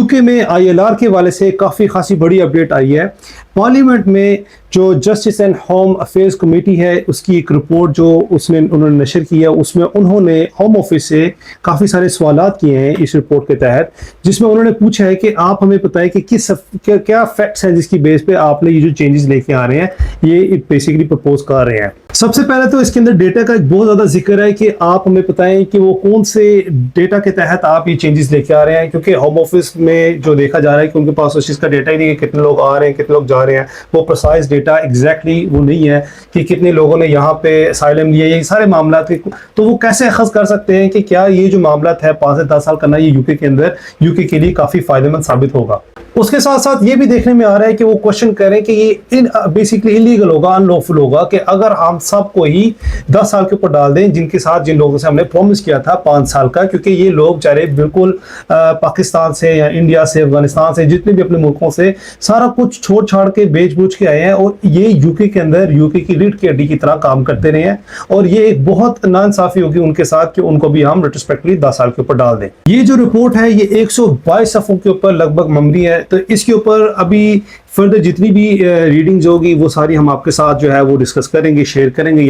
UK में ILR के वाले से काफ़ी खासी बड़ी अपडेट आई है। पार्लियामेंट में जो justice and home affairs committee है उसकी एक रिपोर्ट जो उन्होंने नशर की है, उसमें उन्होंने होम ऑफिस से काफ़ी सारे सवालात किए हैं इस रिपोर्ट के तहत, जिसमें उन्होंने पूछा है कि आप हमें बताएं कि क्या फैक्ट्स हैं जिसकी बेस पे आपने ये जो चेंजेस लेके आ रहे हैं ये बेसिकली प्रपोज कर रहे हैं। सबसे पहले तो इसके अंदर डेटा का एक बहुत ज़्यादा जिक्र है कि आप हमें बताएं कि वो कौन से डेटा के तहत आप ये चेंजेस लेके आ रहे हैं, क्योंकि होम ऑफिस में जो देखा जा रहा है कि उनके पास उस चीज़ का डेटा ही नहीं है, कितने लोग आ रहे हैं कितने लोग जा रहे हैं, वो प्रिसाइज डेटा एग्जैक्टली वो नहीं है कि कितने लोगों ने यहाँ पे असाइलम लिया, ये सारे मामला तो वो कैसे अखज़ कर सकते हैं कि क्या ये जो मामला है 5 से 10 साल करना ये यूके के अंदर यूके के लिए काफ़ी फायदेमंद साबित होगा। उसके साथ साथ ये भी देखने में आ रहा है कि वो क्वेश्चन कर रहे हैं कि ये बेसिकली इलीगल होगा, अनलॉफुल होगा कि अगर हम सबको ही 10 साल के ऊपर डाल दें जिनके साथ जिन लोगों से हमने प्रॉमिस किया था 5 साल का, क्योंकि ये लोग चाहे बिल्कुल पाकिस्तान से या इंडिया से अफगानिस्तान से जितने भी अपने मुल्कों से सारा कुछ छोड़ छाड़ के बेच बूझ के आए हैं और ये यूके के अंदर यूके की रीढ़ की हड्डी की तरह काम करते रहे हैं, और ये एक बहुत नाइंसाफी होगी उनके साथ कि उनको भी हम रेट्रोस्पेक्टिवली 10 साल के ऊपर डाल दें। ये जो रिपोर्ट है ये 122 सफ़ों के ऊपर लगभग मबनी है, तो इसके ऊपर अभी फर्दर जितनी भी रीडिंग्स होगी वो सारी हम आपके साथ जो है वो डिस्कस करेंगे, शेयर करेंगे।